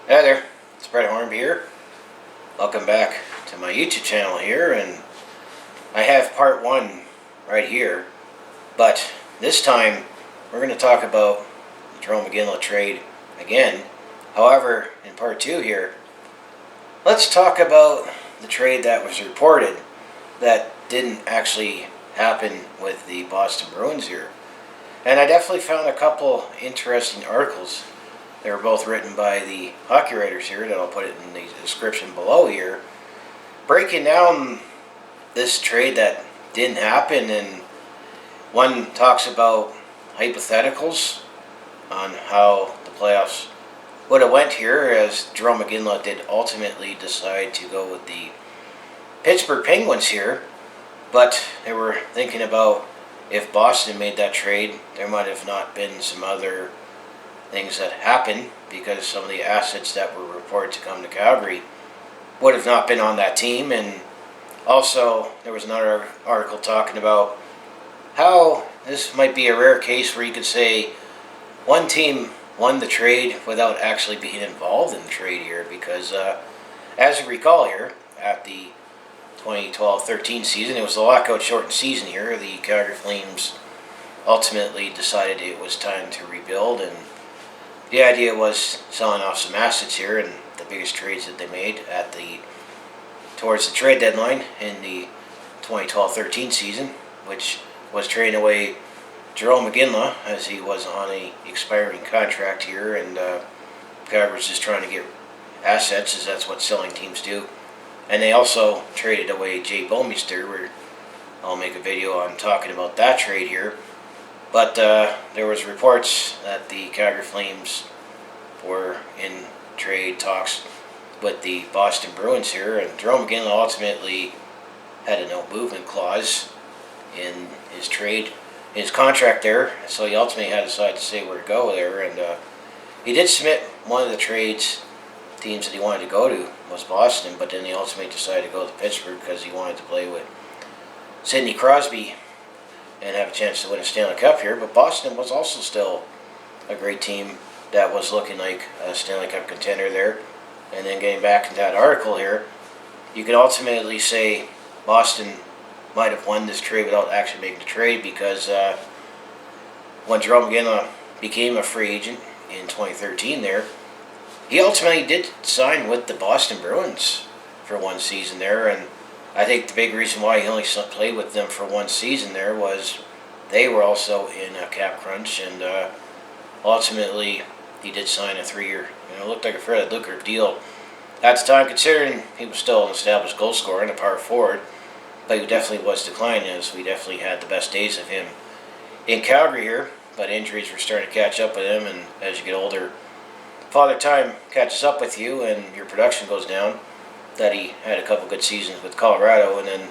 Hi there, it's Brett Hornby here. Welcome back to my YouTube channel here, and I have part one right here, but this time we're going to talk about the Jarome Iginla trade again. However, in part two here, let's talk about the trade that was reported that didn't actually happen with the Boston Bruins here. And I definitely found a couple interesting articles. They were both written by the hockey writers here, that I'll put it in the description below here, breaking down this trade that didn't happen. And one talks about hypotheticals on how the playoffs would have went here, as Jarome Iginla did ultimately decide to go with the Pittsburgh Penguins here. But they were thinking about, if Boston made that trade, there might have not been some other things that happened, because some of the assets that were reported to come to Calgary would have not been on that team. And also there was another article talking about how this might be a rare case where you could say one team won the trade without actually being involved in the trade here, because as you recall here, at the 2012-13 season, it was the lockout shortened season here. The Calgary Flames ultimately decided it was time to rebuild, and the idea was selling off some assets here. And the biggest trades that they made towards the trade deadline in the 2012-13 season, which was trading away Jarome Iginla, as he was on a expiring contract here, and Calgary was just trying to get assets, as that's what selling teams do. And they also traded away Jay Bomeister, where I'll make a video on talking about that trade here. But there was reports that the Calgary Flames were in trade talks with the Boston Bruins here, and Jarome Iginla ultimately had a no movement clause in his contract there, so he ultimately had to decide to say where to go there. And he did submit one of the teams that he wanted to go to was Boston, but then he ultimately decided to go to Pittsburgh because he wanted to play with Sidney Crosby and have a chance to win a Stanley Cup here. But Boston was also still a great team that was looking like a Stanley Cup contender there. And then getting back into that article here, you could ultimately say Boston might have won this trade without actually making the trade, because when Jarome Iginla became a free agent in 2013 there, he ultimately did sign with the Boston Bruins for one season there. And I think the big reason why he only played with them for one season there was they were also in a cap crunch, and ultimately he did sign a 3-year, it looked like a fairly lucrative deal at the time, considering he was still an established goal scorer and a power forward. But he definitely was declining, as we definitely had the best days of him in Calgary here. But injuries were starting to catch up with him, and as you get older, Father Time catches up with you and your production goes down. That he had a couple good seasons with Colorado, and then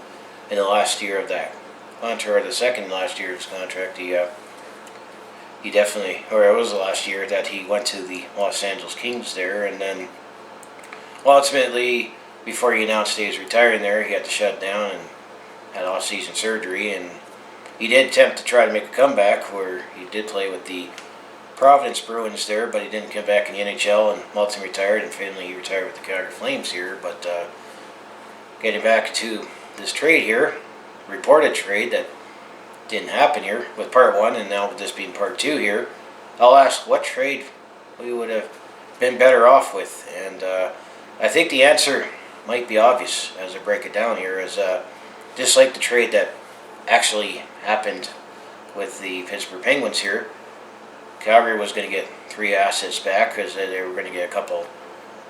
in the last year of that contract, or the second last year of his contract, he definitely, or it was the last year that he went to the Los Angeles Kings there. And then ultimately, before he announced he was retiring there, he had to shut down and had off-season surgery. And he did attempt to try to make a comeback, where he did play with the Providence Bruins there, but he didn't come back in the NHL, and ultimately retired, and finally he retired with the Calgary Flames here. But getting back to this trade here, reported trade that didn't happen here with part one, and now with this being part two here, I'll ask what trade we would have been better off with. And I think the answer might be obvious as I break it down here, is just like the trade that actually happened with the Pittsburgh Penguins here, Calgary was going to get 3 assets back, because they were going to get a couple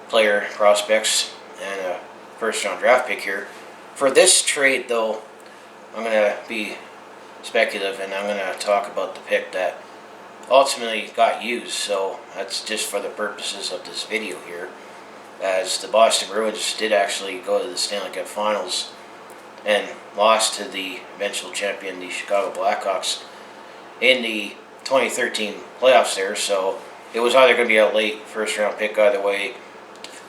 player prospects and a first-round draft pick here. For this trade, though, I'm going to be speculative, and I'm going to talk about the pick that ultimately got used. So that's just for the purposes of this video here, as the Boston Bruins did actually go to the Stanley Cup Finals and lost to the eventual champion, the Chicago Blackhawks, in the 2013 playoffs there. So it was either going to be a late first-round pick either way,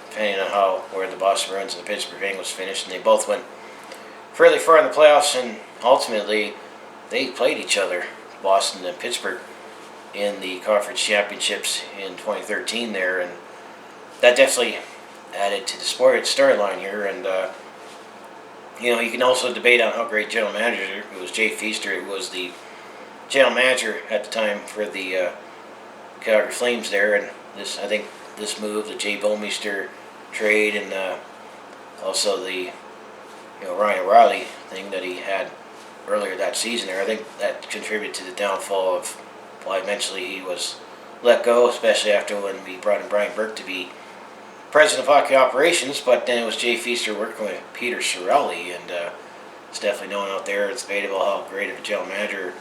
depending on where the Boston Bruins and the Pittsburgh Penguins finished. And they both went fairly far in the playoffs, and ultimately they played each other, Boston and Pittsburgh, in the conference championships in 2013 there. And that definitely added to the storyline here. And you can also debate on how great general manager it was. Jay Feaster, who was the general manager at the time for the Calgary Flames there, and I think this move, the Jay Bouwmeester trade, and also the Ryan O'Reilly thing that he had earlier that season there, I think that contributed to the downfall of why eventually he was let go, especially after when we brought in Brian Burke to be president of hockey operations. But then it was Jay Feaster working with Peter Chiarelli, and it's definitely known out there. It's debatable how great of a general manager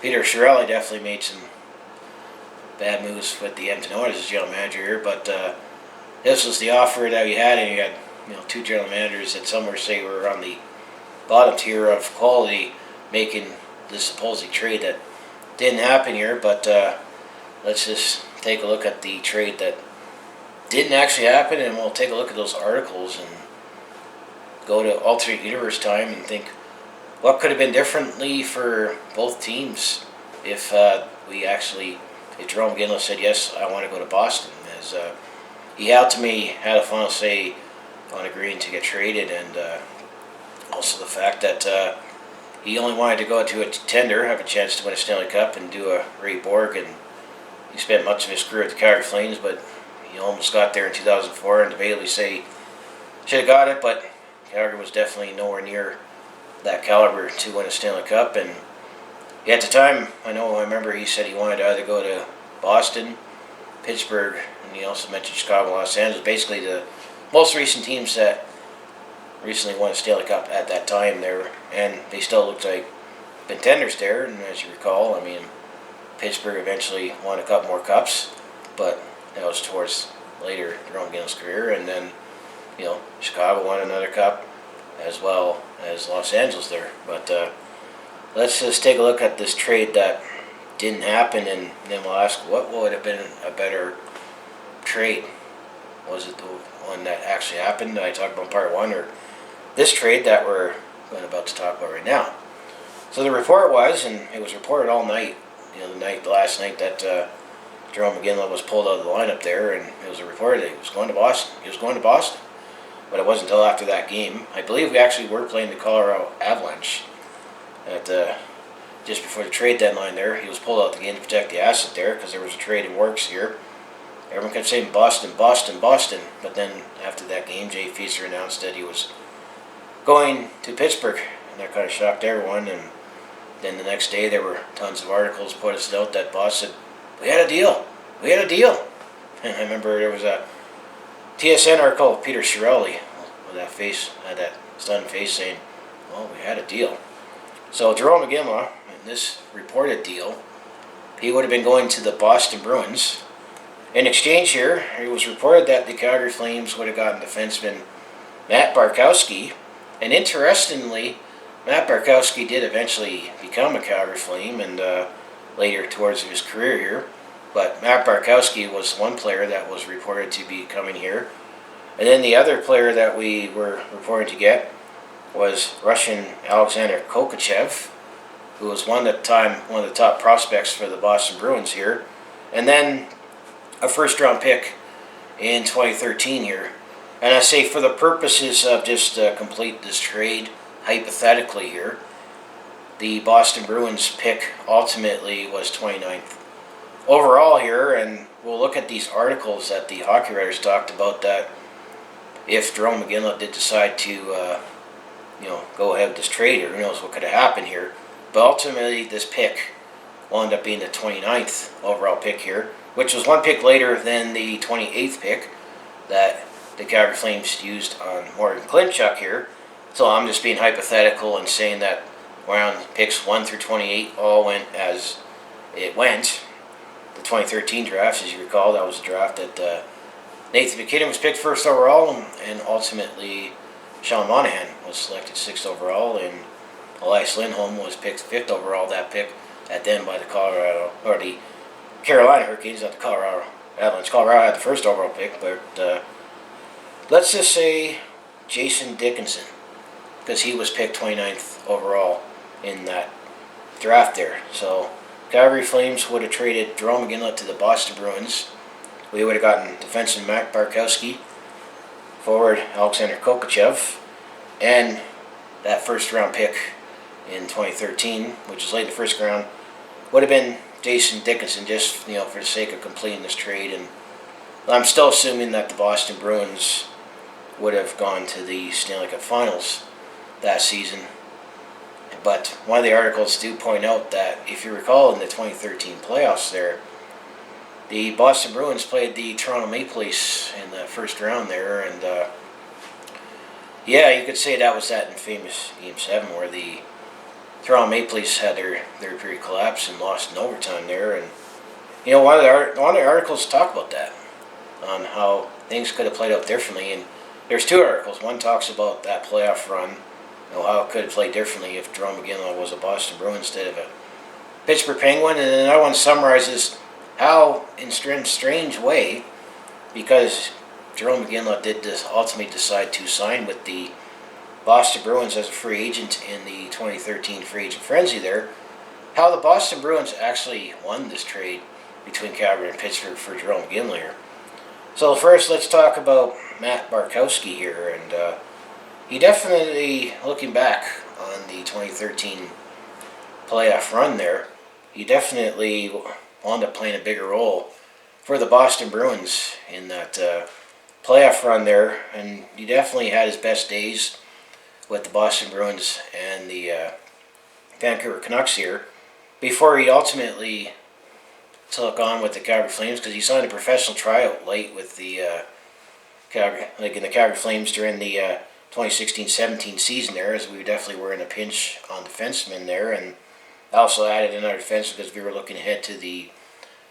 Peter Chiarelli definitely made some bad moves with the Edmonton Oilers as general manager here, but this was the offer that we had, and you had two general managers that some would say were on the bottom tier of quality making this supposed trade that didn't happen here. But let's just take a look at the trade that didn't actually happen, and we'll take a look at those articles and go to alternate universe time and think what could have been differently for both teams if Jarome Iginla said, yes, I want to go to Boston, as he ultimately had a final say on agreeing to get traded, and also the fact that he only wanted to go to a tender, have a chance to win a Stanley Cup and do a Ray Borg, and he spent much of his career at the Calgary Flames, but he almost got there in 2004, and debatably say should have got it, but Calgary was definitely nowhere near that caliber to win a Stanley Cup. And at the time, I remember he said he wanted to either go to Boston, Pittsburgh, and he also mentioned Chicago, Los Angeles, basically the most recent teams that recently won a Stanley Cup at that time there, and they still looked like contenders there. And as you recall, Pittsburgh eventually won a couple more cups, but that was towards later Jarome Iginla's career, and then Chicago won another cup as well as Los Angeles there. But let's just take a look at this trade that didn't happen, and then we'll ask what would have been a better trade. Was it the one that actually happened that I talked about in part one, or this trade that we're about to talk about right now? So the report was, and it was reported all night, the last night that Jarome Iginla was pulled out of the lineup there, and it was reported that he was going to Boston. But it wasn't until after that game. I believe we actually were playing the Colorado Avalanche at just before the trade deadline there. He was pulled out of the game to protect the asset there because there was a trade in works here. Everyone kept saying Boston, Boston, Boston. But then after that game, Jay Feaster announced that he was going to Pittsburgh, and that kind of shocked everyone. And then the next day there were tons of articles put us out that Boston, we had a deal. And I remember there was a TSN article of Peter Chiarelli with that face, had that stunned face saying, well, we had a deal. So Jarome Iginla, in this reported deal, he would have been going to the Boston Bruins. In exchange here, it was reported that the Calgary Flames would have gotten defenseman Matt Bartkowski. And interestingly, Matt Bartkowski did eventually become a Calgary Flame, and later towards his career here. But Matt Bartkowski was one player that was reported to be coming here. And then the other player that we were reported to get was Russian Alexander Kokachev, who was one of the top prospects for the Boston Bruins here. And then a first-round pick in 2013 here. And I say for the purposes of just complete this trade, hypothetically here, the Boston Bruins pick ultimately was 29th overall here, and we'll look at these articles that the hockey writers talked about, that if Jarome Iginla did decide to go ahead with this trade, or who knows what could have happened here. But ultimately this pick wound up being the 29th overall pick here, which was one pick later than the 28th pick that the Calgary Flames used on Morgan Klimchuk here. So I'm just being hypothetical and saying that around picks 1 through 28 all went as it went. The 2013 draft, as you recall, that was a draft that Nathan McKinnon was picked first overall, and ultimately Sean Monahan was selected 6th overall, and Elias Lindholm was picked 5th overall. That pick at then by the Carolina Hurricanes, not the Colorado Avalanche. Colorado had the first overall pick, but let's just say Jason Dickinson, because he was picked 29th overall in that draft there. So Calgary Flames would have traded Jarome Iginla to the Boston Bruins, we would have gotten defenseman Matt Barkowski, forward Alexander Kokachev, and that first round pick in 2013, which is late in the first round, would have been Jason Dickinson, just for the sake of completing this trade. And I'm still assuming that the Boston Bruins would have gone to the Stanley Cup Finals that season. But one of the articles do point out that, if you recall, in the 2013 playoffs there, the Boston Bruins played the Toronto Maple Leafs in the first round there, and you could say that was that infamous Game 7 where the Toronto Maple Leafs had their period collapse and lost in overtime there. And one of the articles talk about that, on how things could have played out differently. And there's two articles. One talks about that playoff run, how it could have played differently if Jarome Iginla was a Boston Bruin instead of a Pittsburgh Penguin, and another one summarizes how, in a strange way, because Jarome Iginla did ultimately decide to sign with the Boston Bruins as a free agent in the 2013 free agent frenzy there, how the Boston Bruins actually won this trade between Calgary and Pittsburgh for Jarome Iginla here. So first, let's talk about Matt Barkowski here, and he definitely, looking back on the 2013 playoff run there, he definitely wound up playing a bigger role for the Boston Bruins in that playoff run there, and he definitely had his best days with the Boston Bruins and the Vancouver Canucks here, before he ultimately took on with the Calgary Flames, because he signed a professional tryout late with the in the Calgary Flames during the 2016-17 season there, as we definitely were in a pinch on defensemen there, and also added another defenseman because we were looking ahead to the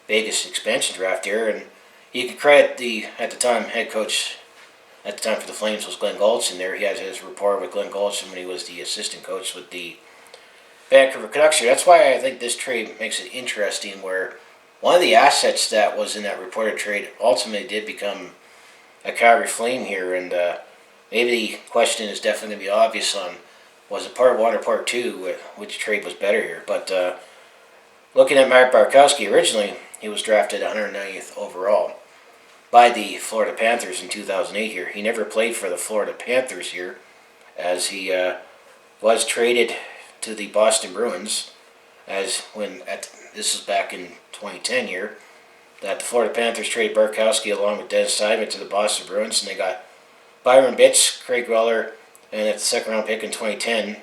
Vegas expansion draft there. And you could credit the, at the time, head coach at the time for the Flames was Glenn Gulletson there. He had his rapport with Glenn Gulletson when he was the assistant coach with the Vancouver Canucks here. That's why I think this trade makes it interesting, where one of the assets that was in that reported trade ultimately did become a Calgary Flame here. And maybe the question is definitely going to be obvious on, was it part one or part two, which trade was better here. But looking at Matt Barkowski, originally he was drafted 190th overall by the Florida Panthers in 2008 here. He never played for the Florida Panthers here, as he was traded to the Boston Bruins, this is back in 2010 here, that the Florida Panthers traded Barkowski along with Dennis Seidman to the Boston Bruins, and they got Byron Bitts, Craig Weller, and at the second round pick in 2010.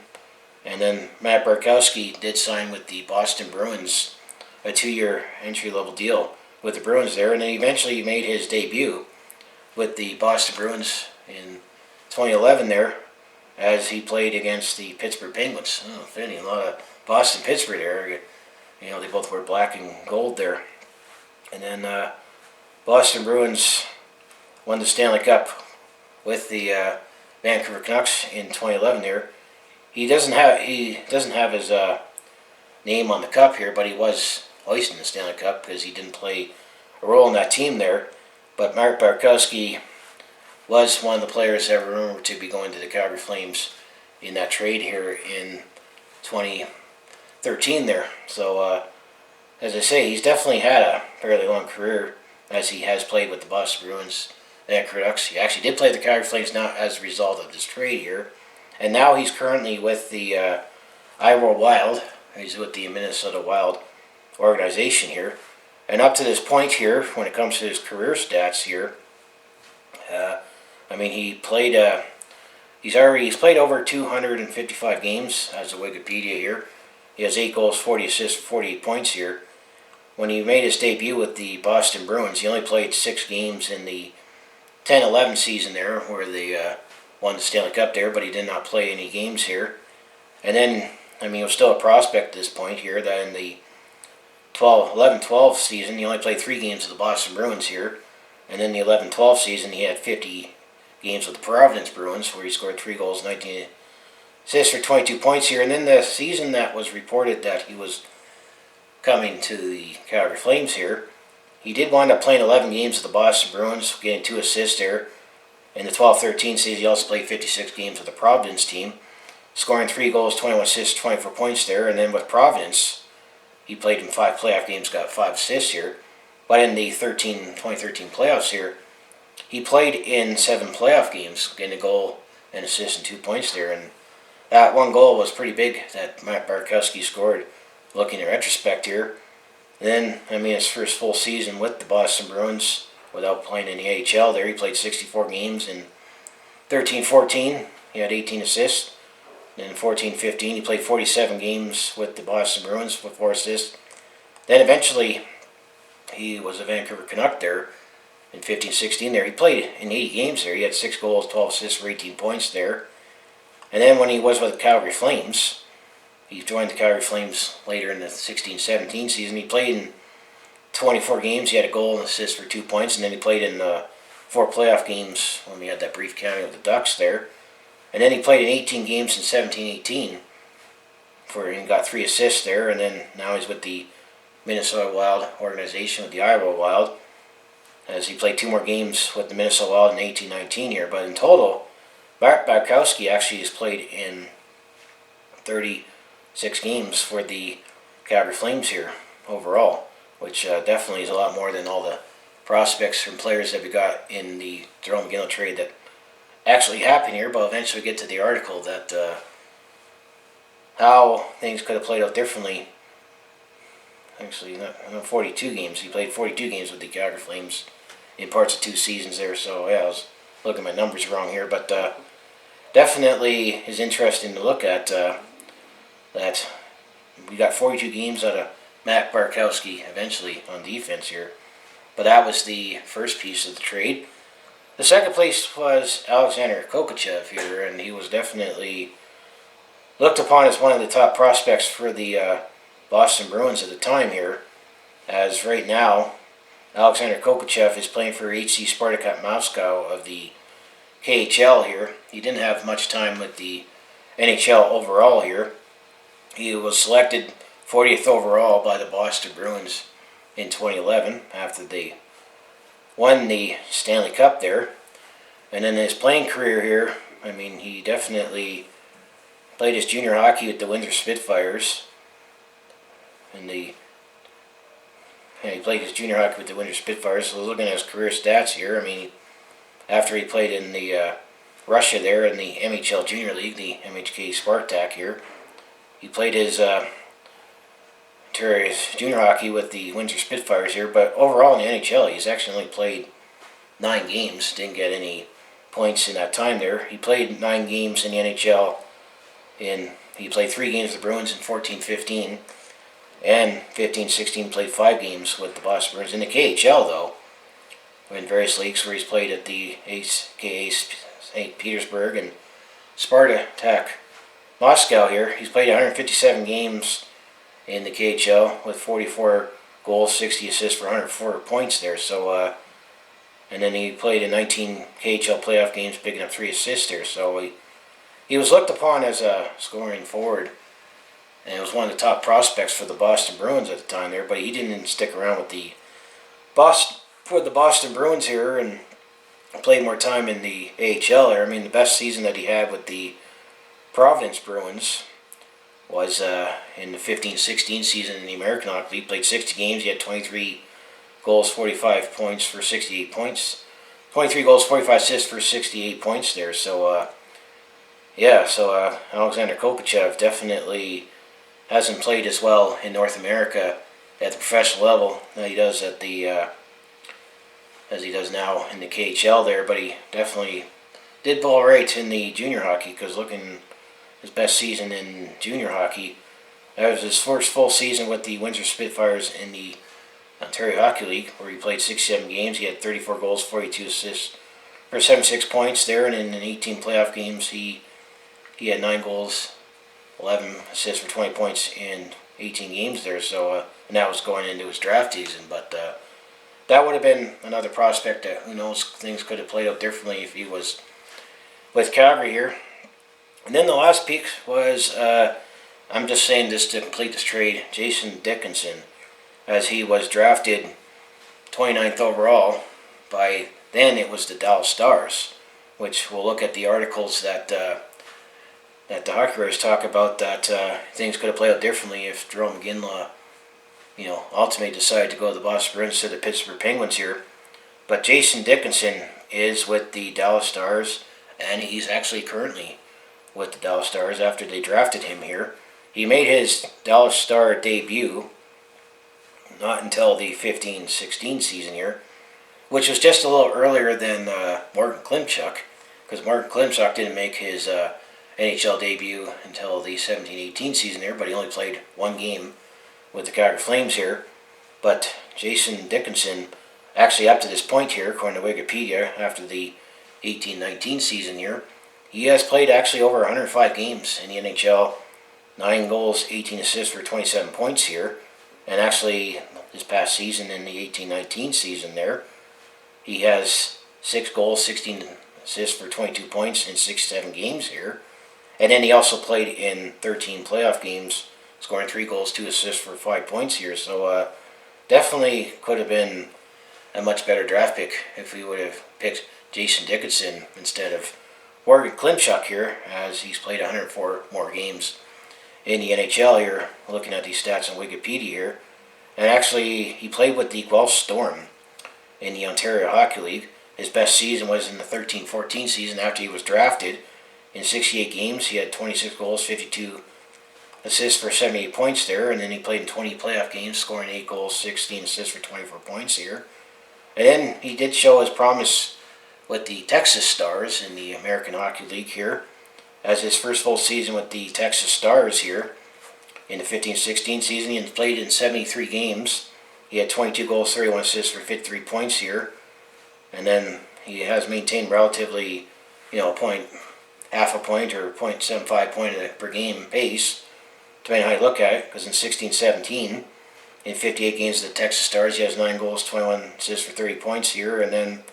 And then Matt Barkowski did sign with the Boston Bruins, a 2-year entry-level deal with the Bruins there, and then eventually made his debut with the Boston Bruins in 2011 there, as he played against the Pittsburgh Penguins. Oh, funny, a lot of Boston-Pittsburgh there. They both wear black and gold there. And then Boston Bruins won the Stanley Cup with the Vancouver Canucks in 2011 there. He doesn't have his name on the cup here, but he was hoisting the Stanley Cup because he didn't play a role in that team there. But Mark Barkowski was one of the players that were rumored to be going to the Calgary Flames in that trade here in 2013 there. So, as I say, he's definitely had a fairly long career, as he has played with the Boston Bruins and Canucks. He actually did play the Calgary Flames now as a result of this trade here. And now he's currently with the Iowa Wild. He's with the Minnesota Wild organization here. And up to this point here, when it comes to his career stats here, he's played over 255 games as of Wikipedia here. He has 8 goals, 40 assists, 48 points here. When he made his debut with the Boston Bruins, he only played 6 games in the 10-11 season there, where they won the Stanley Cup there, but he did not play any games here. And then, he was still a prospect at this point here, that in the 11-12 season, he only played 3 games with the Boston Bruins here. And then the 11-12 season, he had 50 games with the Providence Bruins, where he scored 3 goals, 19 assists for 22 points here. And then the season that was reported that he was coming to the Calgary Flames here, he did wind up playing 11 games with the Boston Bruins, getting 2 assists there. In the 12-13 season, he also played 56 games with the Providence team, scoring 3 goals, 21 assists, 24 points there. And then with Providence, he played in 5 playoff games, got 5 assists here. But in the 2013 playoffs here, he played in 7 playoff games, getting a goal, an assist, and 2 points there. And that one goal was pretty big that Matt Bartkowski scored, looking at retrospect here. Then, his first full season with the Boston Bruins without playing in the AHL there, he played 64 games in 13-14. He had 18 assists. Then 14-15, he played 47 games with the Boston Bruins with 4 assists. Then eventually, he was a Vancouver Canuck there in 15-16 there. He played in 80 games there. He had 6 goals, 12 assists for 18 points there. And then when he was with the Calgary Flames, he joined the Calgary Flames later in the 16-17 season. He played in 24 games. He had a goal and assist for 2 points. And then he played in 4 playoff games when we had that brief counting of the Ducks there. And then he played in 18 games in 17-18 and got 3 assists there. And then now he's with the Minnesota Wild organization, with the Iowa Wild, as he played 2 more games with the Minnesota Wild in 18-19 here. But in total, Bartkowski actually has played in 36 games for the Calgary Flames here overall, which definitely is a lot more than all the prospects and players that we got in the Jarome Iginla trade that actually happened here. But eventually we get to the article that how things could have played out differently. Actually, not 42 games. He played 42 games with the Calgary Flames in parts of 2 seasons there. So yeah, I was looking at my numbers wrong here, but definitely is interesting to look at that we got 42 games out of Matt Bartkowski eventually on defense here. But that was the first piece of the trade. The second place was Alexander Kokachev here, and he was definitely looked upon as one of the top prospects for the Boston Bruins at the time here, as right now Alexander Kokachev is playing for HC Spartak Moscow of the KHL here. He didn't have much time with the NHL overall here. He was selected 40th overall by the Boston Bruins in 2011 after they won the Stanley Cup there. And in his playing career here, he definitely played his junior hockey with the Windsor Spitfires. He played his junior hockey with the Windsor Spitfires. So looking at his career stats here, after he played in the Russia there in the MHL Junior League, the MHK Spartak here, he played his junior hockey with the Windsor Spitfires here. But overall in the NHL, he's actually only played 9 games. Didn't get any points in that time there. He played 9 games in the NHL. He played 3 games with the Bruins in 14-15. And 15-16 played 5 games with the Boston Bruins. In the KHL, though, in various leagues where he's played at the SKA St. Petersburg and Spartak Moscow here, he's played 157 games in the KHL with 44 goals, 60 assists for 104 points there. So, and then he played in 19 KHL playoff games, picking up 3 assists there. So he was looked upon as a scoring forward, and it was one of the top prospects for the Boston Bruins at the time there. But he didn't stick around with the Boston Bruins here and played more time in the AHL there. The best season that he had with the Providence Bruins was in the 15-16 season in the American Hockey League. He played 60 games. He had 23 goals, 45 points for 68 points. 23 goals, 45 assists for 68 points there. So, Alexander Kokachev definitely hasn't played as well in North America at the professional level that he does at the as he does now in the KHL there. But he definitely did ball right in the junior hockey, because looking his best season in junior hockey, that was his first full season with the Windsor Spitfires in the Ontario Hockey League, where he played 67 games. He had 34 goals, 42 assists for 76 points there, and in 18 playoff games he had 9 goals, 11 assists for 20 points in 18 games there. So and that was going into his draft season. But that would have been another prospect that, who knows, things could have played out differently if he was with Calgary here. And then the last pick was, I'm just saying this to complete this trade, Jason Dickinson, as he was drafted 29th overall by, then it was the Dallas Stars, which we'll look at the articles that the hockey writers talk about, that things could have played out differently if Jarome Iginla, ultimately decided to go to the Boston Bruins instead of the Pittsburgh Penguins here. But Jason Dickinson is with the Dallas Stars, and he's actually currently with the Dallas Stars after they drafted him here. He made his Dallas Star debut not until the 15-16 season here, which was just a little earlier than Morgan Klimchuk, because Morgan Klimchuk didn't make his NHL debut until the 17-18 season here, but he only played one game with the Calgary Flames here. But Jason Dickinson, actually up to this point here, according to Wikipedia, after the 18-19 season here, he has played actually over 105 games in the NHL, 9 goals, 18 assists for 27 points here. And actually, this past season in the 18-19 season there, he has 6 goals, 16 assists for 22 points in 67 games here. And then he also played in 13 playoff games, scoring 3 goals, 2 assists for 5 points here. So definitely could have been a much better draft pick if we would have picked Jason Dickinson instead of Morgan Klimchuk here, as he's played 104 more games in the NHL here, looking at these stats on Wikipedia here. And actually, he played with the Guelph Storm in the Ontario Hockey League. His best season was in the 13-14 season after he was drafted. In 68 games, he had 26 goals, 52 assists for 78 points there, and then he played in 20 playoff games, scoring 8 goals, 16 assists for 24 points here. And then he did show his promise with the Texas Stars in the American Hockey League here, as his first full season with the Texas Stars here. In the 15-16 season, he played in 73 games. He had 22 goals, 31 assists for 53 points here. And then he has maintained relatively, half a point or 0.75 point per game pace, depending on how you look at it, because in 16-17, in 58 games of the Texas Stars, he has 9 goals, 21 assists for 30 points here. And then,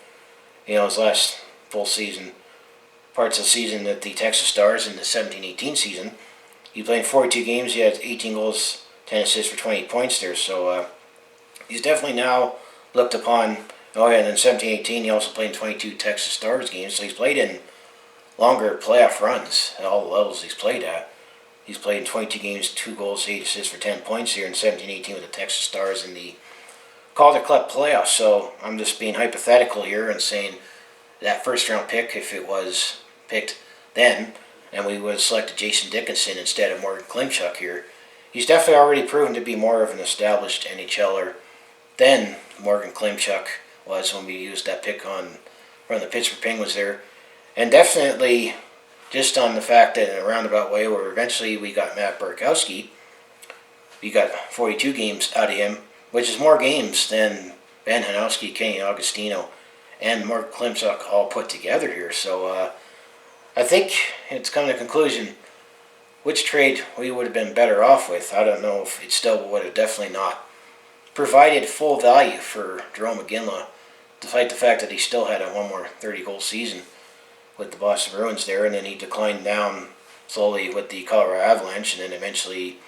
his last full season, parts of the season at the Texas Stars in the 17-18 season, he played in 42 games, he had 18 goals, 10 assists for 28 points there. So he's definitely now looked upon. Oh yeah, and in 17-18 he also played in 22 Texas Stars games, so he's played in longer playoff runs at all the levels he's played at. He's played in 22 games, 2 goals, 8 assists for 10 points here in 17-18 with the Texas Stars in the Calder Cup playoffs. So I'm just being hypothetical here and saying that first round pick, if it was picked then, and we would have selected Jason Dickinson instead of Morgan Klimchuk here, he's definitely already proven to be more of an established NHLer than Morgan Klimchuk was when we used that pick from the Pittsburgh Penguins there. And definitely just on the fact that in a roundabout way where eventually we got Matt Barkowski, we got 42 games out of him, which is more games than Ben Hanowski, Kenny Agostino, and Morgan Klimchuk all put together here. So I think it's come to the conclusion which trade we would have been better off with. I don't know if it still would have definitely not provided full value for Jarome Iginla, despite the fact that he still had a one more 30-goal season with the Boston Bruins there, and then he declined down slowly with the Colorado Avalanche, and then eventually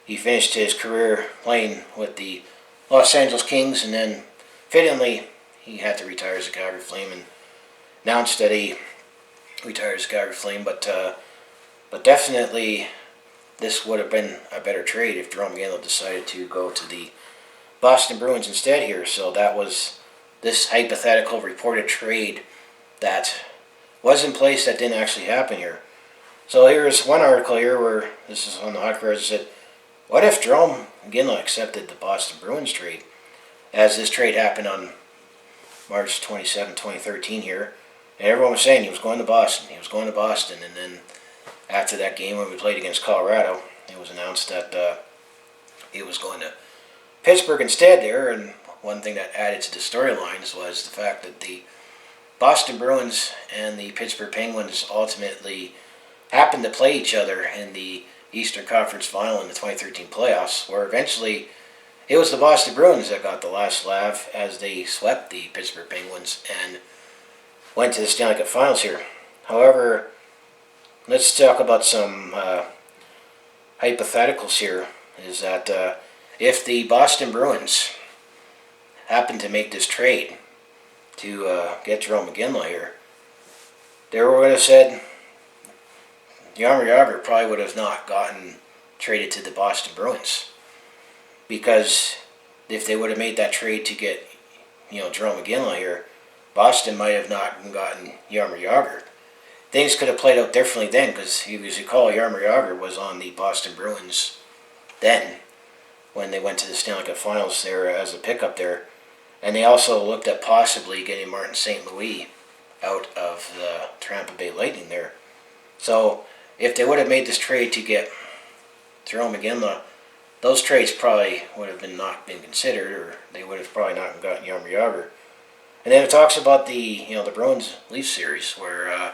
he finished his career playing with the Los Angeles Kings, and then fittingly he had to retire as a Calgary Flame and announced that he retired as a Calgary Flame. But definitely this would have been a better trade if Jarome Iginla decided to go to the Boston Bruins instead here. So that was this hypothetical reported trade that was in place that didn't actually happen here. So here's one article here where this is on the Hockey Writers that said, what if Jarome Iginla accepted the Boston Bruins trade? As this trade happened on March 27, 2013 here, and everyone was saying he was going to Boston. He was going to Boston, and then after that game when we played against Colorado, it was announced that he was going to Pittsburgh instead there. And one thing that added to the storylines was the fact that the Boston Bruins and the Pittsburgh Penguins ultimately happened to play each other in the Eastern Conference Final in the 2013 playoffs, where eventually it was the Boston Bruins that got the last laugh as they swept the Pittsburgh Penguins and went to the Stanley Cup Finals here. However, let's talk about some hypotheticals here. Is that if the Boston Bruins happen to make this trade to get Jarome Iginla here, they would have said Jaromir Jagr probably would have not gotten traded to the Boston Bruins, because if they would have made that trade to get, Jarome Iginla here, Boston might have not gotten Jaromir Jagr. Things could have played out differently then, because as you recall, Jaromir Jagr was on the Boston Bruins then, when they went to the Stanley Cup Finals there as a pickup there. And they also looked at possibly getting Martin St. Louis out of the Tampa Bay Lightning there. So if they would have made this trade to get Jarome Iginla, those trades probably would have not been considered, or they would have probably not gotten Jaromir Jagr. And then it talks about the Bruins Leafs series where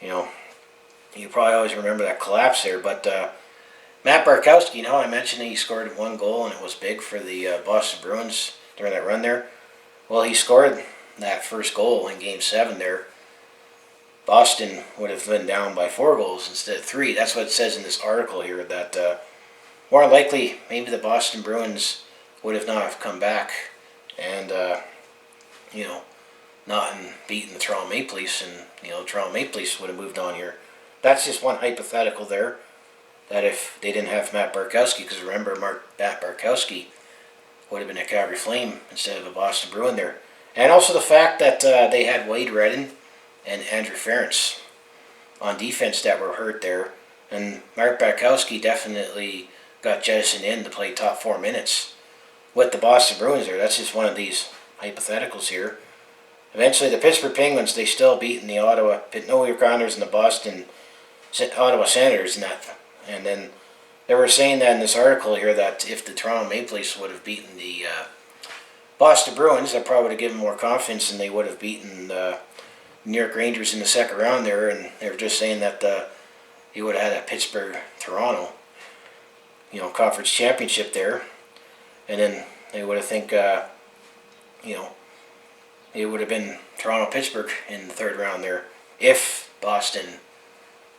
you probably always remember that collapse there, but Matt Bartkowski, I mentioned he scored one goal and it was big for the Boston Bruins during that run there. Well, he scored that first goal in Game 7 there. Boston would have been down by 4 goals instead of 3. That's what it says in this article here, that more likely maybe the Boston Bruins would have not have come back and, not beaten the Toronto Maple Leafs, and, the Toronto Maple Leafs would have moved on here. That's just one hypothetical there, that if they didn't have Matt Bartkowski, because remember, Matt Bartkowski would have been a Calgary Flame instead of a Boston Bruin there. And also the fact that they had Wade Redden and Andrew Ference on defense that were hurt there. And Mark Bartkowski definitely got jettisoned in to play top 4 minutes with the Boston Bruins there. That's just one of these hypotheticals here. Eventually the Pittsburgh Penguins, they still beaten the New York Islanders and the Ottawa Senators in that. And then they were saying that in this article here that if the Toronto Maple Leafs would have beaten the Boston Bruins, that probably would have given more confidence, and they would have beaten the New York Rangers in the second round there. And they were just saying that you would have had a Pittsburgh-Toronto, conference championship there. And then they would have it would have been Toronto-Pittsburgh in the third round there if Boston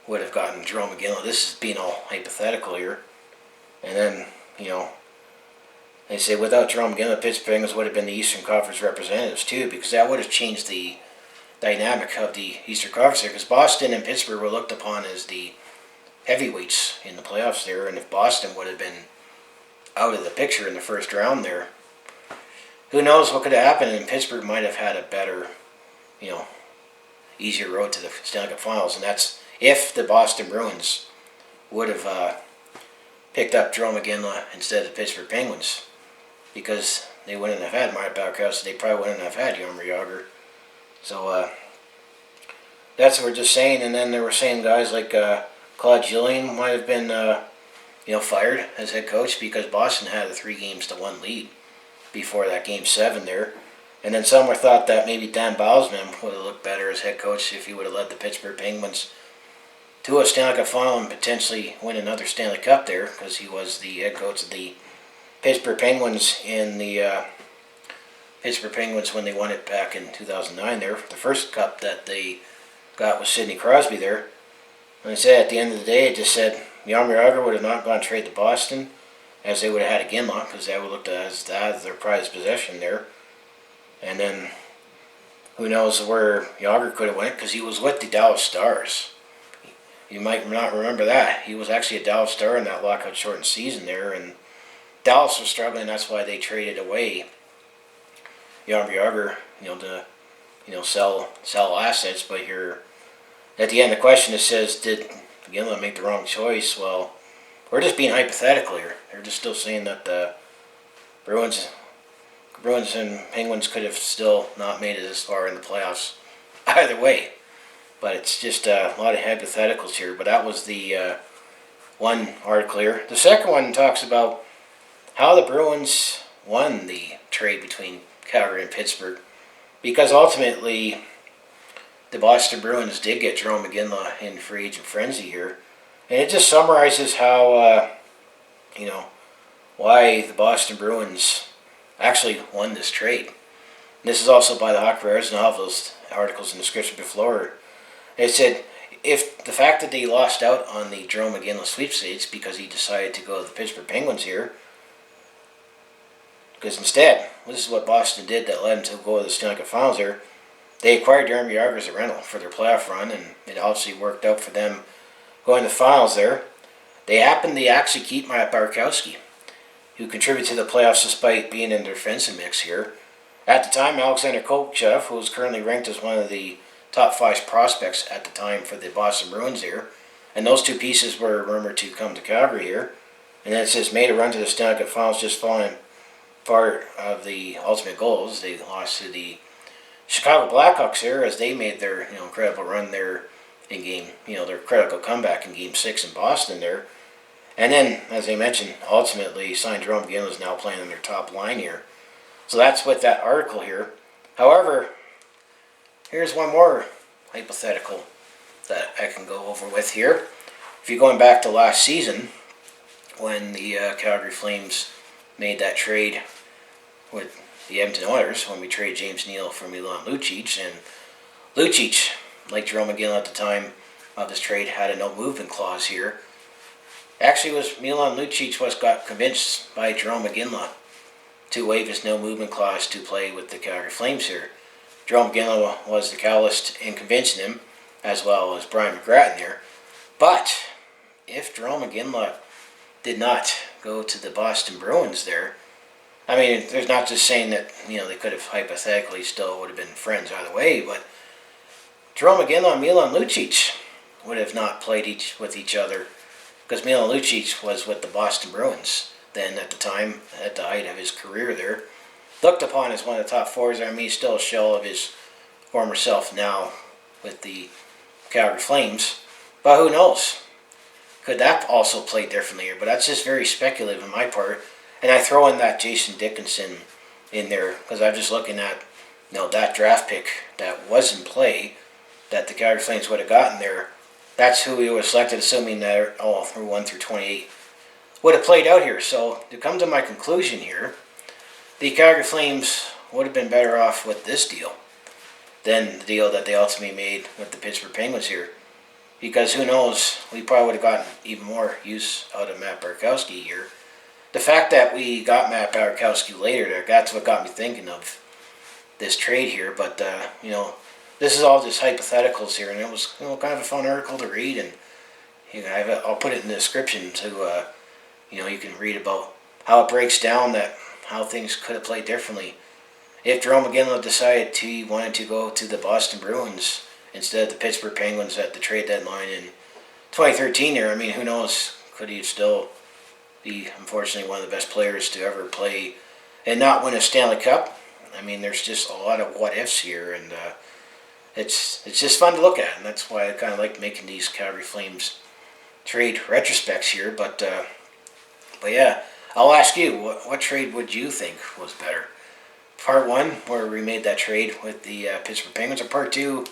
would have gotten Jarome Iginla. This is being all hypothetical here. And then, they say without Jarome Iginla, the Pittsburgh Penguins would have been the Eastern Conference representatives too, because that would have changed the dynamic of the Eastern Conference there, because Boston and Pittsburgh were looked upon as the heavyweights in the playoffs there, and if Boston would have been out of the picture in the first round there, who knows what could have happened, and Pittsburgh might have had a better, easier road to the Stanley Cup Finals, and that's if the Boston Bruins would have picked up Jarome Iginla instead of the Pittsburgh Penguins, because they wouldn't have had Matt Bartkowski, they probably wouldn't have had Jaromir Jagr. So that's what we're just saying. And then they were saying guys like Claude Julien might have been fired as head coach because Boston had a 3-1 lead before that Game 7 there. And then some were thought that maybe Dan Bylsma would have looked better as head coach if he would have led the Pittsburgh Penguins to a Stanley Cup final and potentially win another Stanley Cup there, because he was the head coach of the Pittsburgh Penguins in the Pittsburgh Penguins when they won it back in 2009 there. The first cup that they got was Sidney Crosby there. And I said at the end of the day, it just said Jaromir Jagr would have not gone trade to Boston, as they would have had Iginla, because that would look as their prized possession there. And then who knows where Jagr could have went, because he was with the Dallas Stars. You might not remember that. He was actually a Dallas Star in that lockout shortened season there, and Dallas was struggling. That's why they traded away Jaromir Jagr, to sell assets. But here at the end of the question, it says, did Iginla make the wrong choice? Well, we're just being hypothetical here. They're just still saying that the Bruins and Penguins could have still not made it as far in the playoffs either way. But it's just a lot of hypotheticals here. But that was the one article here. The second one talks about how the Bruins won the trade between Calgary and Pittsburgh, because ultimately the Boston Bruins did get Jarome Iginla in free agent frenzy here. And it just summarizes how, why the Boston Bruins actually won this trade. And this is also by the Hockey Writers, and I'll have those articles in the description below. It said, if the fact that they lost out on the Jarome Iginla sweepstakes because he decided to go to the Pittsburgh Penguins here, because instead, this is what Boston did that led them to go to the Stanley Cup Finals here. They acquired Jaromir Jagr as a rental for their playoff run, and it obviously worked out for them going to the finals there. They happened to actually keep Matt Bartkowski. who contributed to the playoffs despite being in the defensive mix here. At the time, Alexander Kovalchuk, who was currently ranked as one of the top 5 prospects at the time for the Boston Bruins here, and those two pieces were rumored to come to Calgary here. And then it says made a run to the Stanley Cup Finals, just falling part of the ultimate goals. They lost to the Chicago Blackhawks here as they made their incredible run there in their critical comeback in Game 6 in Boston there. And then, as I mentioned, ultimately signed Jarome Iginla is now playing in their top line here. So that's with that article here. However, here's one more hypothetical that I can go over with here. If you're going back to last season, when the Calgary Flames made that trade with the Edmonton Oilers, when we traded James Neal for Milan Lucic, and Lucic, like Jarome Iginla at the time of this trade, had a no movement clause here. Actually, was Milan Lucic got convinced by Jarome Iginla to waive his no movement clause to play with the Calgary Flames here. Jarome Iginla was the catalyst in convincing him, as well as Brian McGrattan here. But if Jarome Iginla did not go to the Boston Bruins there, I mean, there's not just saying that they could have hypothetically still would have been friends either way, but Jarome Iginla and Milan Lucic would have not played with each other, because Milan Lucic was with the Boston Bruins then at the time, at the height of his career there. Looked upon as one of the top forwards. I mean, he's still a shell of his former self now with the Calgary Flames. But who knows? Could that also play differently here? But that's just very speculative on my part. And I throw in that Jason Dickinson in there because I'm just looking at that draft pick that was in play that the Calgary Flames would have gotten there. That's who we would have selected, assuming that all through 1 through 28 would have played out here. So to come to my conclusion here, the Calgary Flames would have been better off with this deal than the deal that they ultimately made with the Pittsburgh Penguins here. Because who knows, we probably would have gotten even more use out of Matt Bartkowski here. The fact that we got Matt Bartkowski later there, that's what got me thinking of this trade here. But, this is all just hypotheticals here, and it was kind of a fun article to read. And I'll put it in the description to, you can read about how it breaks down how things could have played differently. If Jarome Iginla decided he wanted to go to the Boston Bruins instead of the Pittsburgh Penguins at the trade deadline in 2013 there, I mean, who knows? Could he still be, unfortunately, one of the best players to ever play and not win a Stanley Cup? I mean, there's just a lot of what-ifs here, and it's just fun to look at, and that's why I kind of like making these Calgary Flames trade retrospects here. But yeah, I'll ask you, what trade would you think was better? Part 1, where we made that trade with the Pittsburgh Penguins, or Part 2,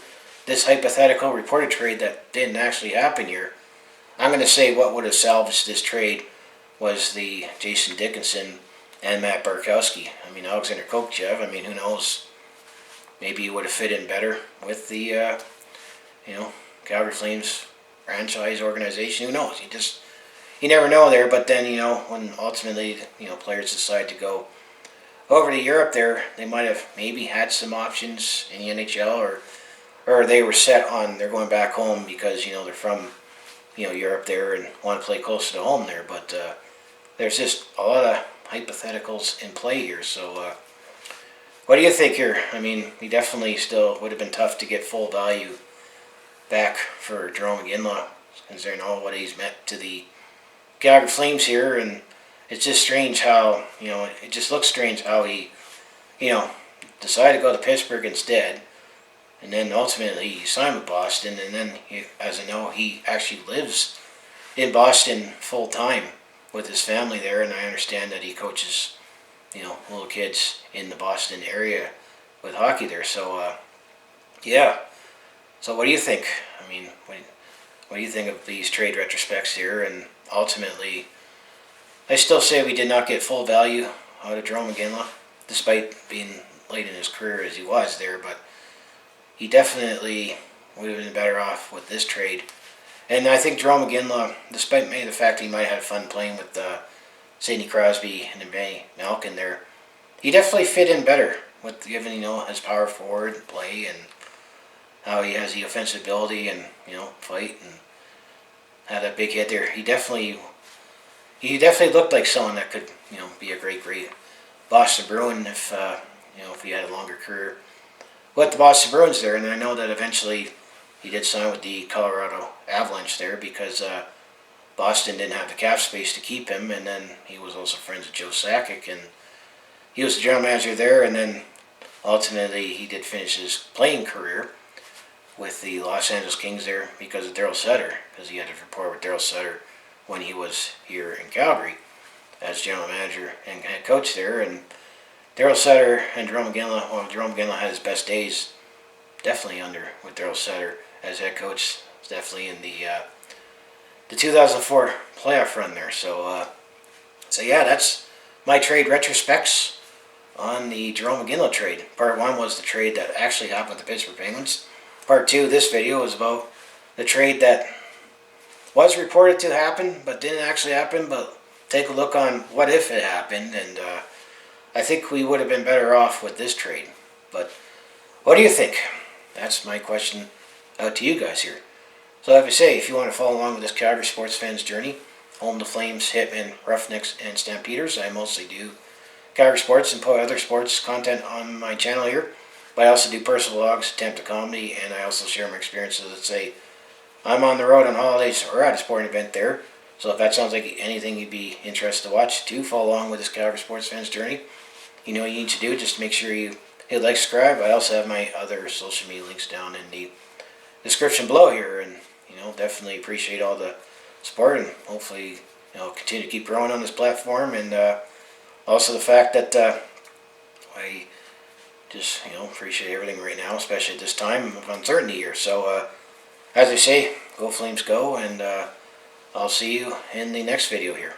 this hypothetical reported trade that didn't actually happen here? I'm going to say what would have salvaged this trade was the Jason Dickinson and Matt Bartkowski. I mean, Alexander Kovalchuk, I mean, who knows? Maybe he would have fit in better with the, Calgary Flames franchise organization. Who knows? You never know there. But then, when ultimately, players decide to go over to Europe there, they might have maybe had some options in the NHL, or they were set on they're going back home because, they're from, Europe there and want to play closer to home there. But there's just a lot of hypotheticals in play here. So what do you think here? I mean, we definitely still would have been tough to get full value back for Jarome Iginla, considering all what he's meant to the Calgary Flames here. And it's just strange how, it just looks strange how he, decided to go to Pittsburgh instead. And then ultimately he signed with Boston. And then, as I know, he actually lives in Boston full time with his family there. And I understand that he coaches, little kids in the Boston area with hockey there. So, yeah. So what do you think? I mean, what do you think of these trade retrospects here? And ultimately, I still say we did not get full value out of Jarome Iginla, despite being late in his career as he was there. But he definitely would have been better off with this trade. And I think Jarome Iginla, despite maybe the fact he might have had fun playing with Sidney Crosby and Evgeny Malkin there, he definitely fit in better with given his power forward play and how he has the offensive ability and fight and had a big hit there. He definitely he definitely looked like someone that could, be a great Boston Bruin if if he had a longer career with the Boston Bruins there. And I know that eventually he did sign with the Colorado Avalanche there because Boston didn't have the cap space to keep him, and then he was also friends with Joe Sakic, and he was the general manager there, and then ultimately he did finish his playing career with the Los Angeles Kings there because of Daryl Sutter, because he had a rapport with Daryl Sutter when he was here in Calgary as general manager and head coach there. And Daryl Sutter and Jarome Iginla, well, Jarome Iginla had his best days definitely with Daryl Sutter as head coach, definitely in the 2004 playoff run there. So yeah, that's my trade retrospects on the Jarome Iginla trade. Part 1 was the trade that actually happened with the Pittsburgh Penguins. Part 2 of this video is about the trade that was reported to happen but didn't actually happen, but take a look on what if it happened, and I think we would have been better off with this trade. But what do you think? That's my question out to you guys here. So as I say, if you want to follow along with this Calgary sports fans journey, home to Flames, Hitmen, Roughnecks, and Stampeders, I mostly do Calgary sports and put other sports content on my channel here. But I also do personal vlogs, attempt at comedy, and I also share my experiences. Let's say I'm on the road on holidays or at a sporting event there. So if that sounds like anything you'd be interested to watch, do follow along with this Calgary sports fans journey. You know what you need to do, just make sure you hit like, subscribe. I also have my other social media links down in the description below here, and definitely appreciate all the support, and hopefully continue to keep growing on this platform, and also the fact that I just appreciate everything right now, especially at this time of uncertainty here. So as I say, go Flames go, and I'll see you in the next video here.